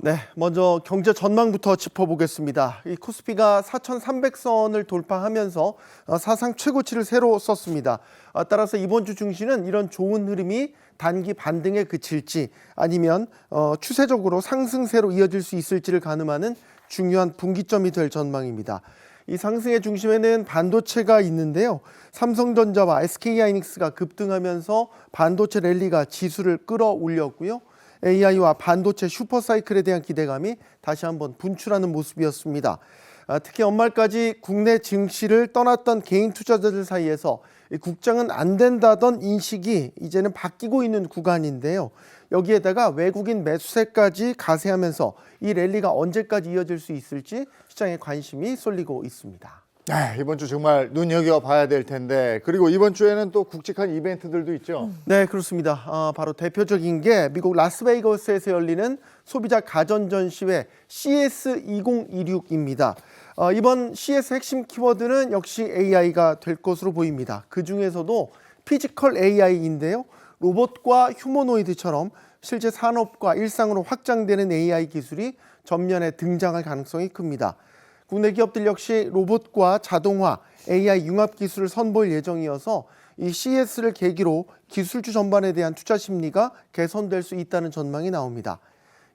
네, 먼저 경제 전망부터 짚어보겠습니다. 이 코스피가 4,300선을 돌파하면서 사상 최고치를 새로 썼습니다. 따라서 이번 주 증시는 이런 좋은 흐름이 단기 반등에 그칠지 아니면 추세적으로 상승세로 이어질 수 있을지를 가늠하는 중요한 분기점이 될 전망입니다. 이 상승의 중심에는 반도체가 있는데요. 삼성전자와 SK하이닉스가 급등하면서 반도체 랠리가 지수를 끌어올렸고요. AI와 반도체 슈퍼사이클에 대한 기대감이 다시 한번 분출하는 모습이었습니다. 특히 연말까지 국내 증시를 떠났던 개인 투자자들 사이에서 국장은 안 된다던 인식이 이제는 바뀌고 있는 구간인데요. 여기에다가 외국인 매수세까지 가세하면서 이 랠리가 언제까지 이어질 수 있을지 시장에 관심이 쏠리고 있습니다. 네, 이번 주 정말 눈여겨봐야 될 텐데, 그리고 이번 주에는 또 굵직한 이벤트들도 있죠. 네, 그렇습니다. 바로 대표적인 게 미국 라스베이거스에서 열리는 소비자 가전 전시회 CES 2026입니다. 이번 CES 핵심 키워드는 역시 AI가 될 것으로 보입니다. 그 중에서도 피지컬 AI인데요. 로봇과 휴머노이드처럼 실제 산업과 일상으로 확장되는 AI 기술이 전면에 등장할 가능성이 큽니다. 국내 기업들 역시 로봇과 자동화, AI 융합 기술을 선보일 예정이어서 이 CES를 계기로 기술주 전반에 대한 투자 심리가 개선될 수 있다는 전망이 나옵니다.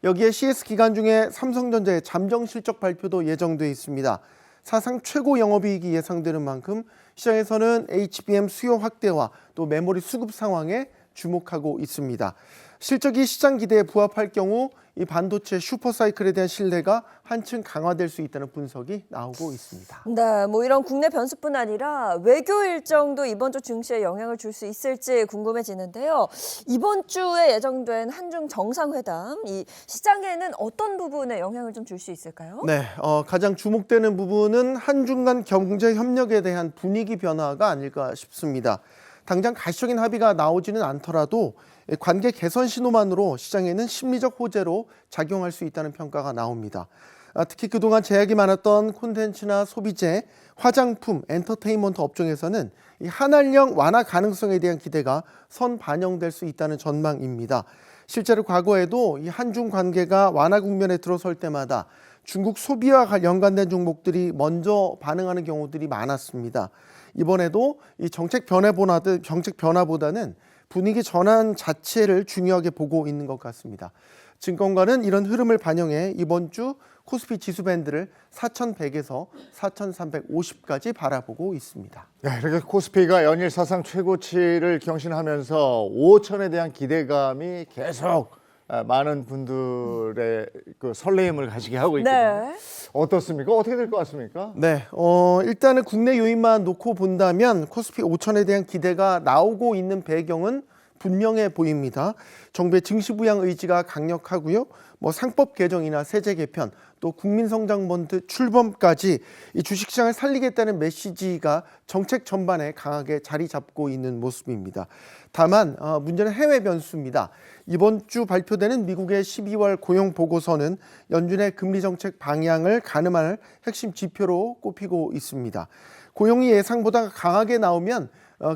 여기에 CES 기간 중에 삼성전자의 잠정 실적 발표도 예정돼 있습니다. 사상 최고 영업이익이 예상되는 만큼 시장에서는 HBM 수요 확대와 또 메모리 수급 상황에 주목하고 있습니다. 실적이 시장 기대에 부합할 경우 이 반도체 슈퍼사이클에 대한 신뢰가 한층 강화될 수 있다는 분석이 나오고 있습니다. 네, 이런 국내 변수뿐 아니라 외교 일정도 이번 주 증시에 영향을 줄 수 있을지 궁금해지는데요. 이번 주에 예정된 한중 정상회담, 이 시장에는 어떤 부분에 영향을 좀 줄 수 있을까요? 네, 가장 주목되는 부분은 한중 간 경제 협력에 대한 분위기 변화가 아닐까 싶습니다. 당장 가시적인 합의가 나오지는 않더라도 관계 개선 신호만으로 시장에는 심리적 호재로 작용할 수 있다는 평가가 나옵니다. 특히 그동안 제약이 많았던 콘텐츠나 소비재, 화장품, 엔터테인먼트 업종에서는 이 한한령 완화 가능성에 대한 기대가 선 반영될 수 있다는 전망입니다. 실제로 과거에도 이 한중 관계가 완화 국면에 들어설 때마다 중국 소비와 연관된 종목들이 먼저 반응하는 경우들이 많았습니다. 이번에도 이 정책 변화보다는 분위기 전환 자체를 중요하게 보고 있는 것 같습니다. 증권가는 이런 흐름을 반영해 이번 주 코스피 지수 밴드를 4,100에서 4,350까지 바라보고 있습니다. 네, 이렇게 코스피가 연일 사상 최고치를 경신하면서 5천에 대한 기대감이 계속 많은 분들의 그 설레임을 가지게 하고 있거든요. 네. 어떻습니까? 어떻게 될 것 같습니까? 네, 일단은 국내 요인만 놓고 본다면 코스피 5천에 대한 기대가 나오고 있는 배경은 분명해 보입니다. 정부의 증시 부양 의지가 강력하고요. 상법 개정이나 세제 개편, 또 국민성장본드 출범까지 이 주식시장을 살리겠다는 메시지가 정책 전반에 강하게 자리 잡고 있는 모습입니다. 다만 문제는 해외 변수입니다. 이번 주 발표되는 미국의 12월 고용 보고서는 연준의 금리 정책 방향을 가늠할 핵심 지표로 꼽히고 있습니다. 고용이 예상보다 강하게 나오면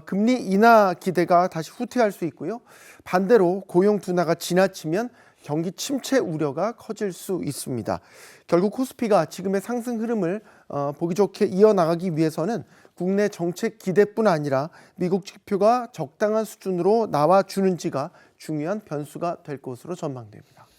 금리 인하 기대가 다시 후퇴할 수 있고요. 반대로 고용 둔화가 지나치면 경기 침체 우려가 커질 수 있습니다. 결국 코스피가 지금의 상승 흐름을 보기 좋게 이어나가기 위해서는 국내 정책 기대뿐 아니라 미국 지표가 적당한 수준으로 나와주는지가 중요한 변수가 될 것으로 전망됩니다.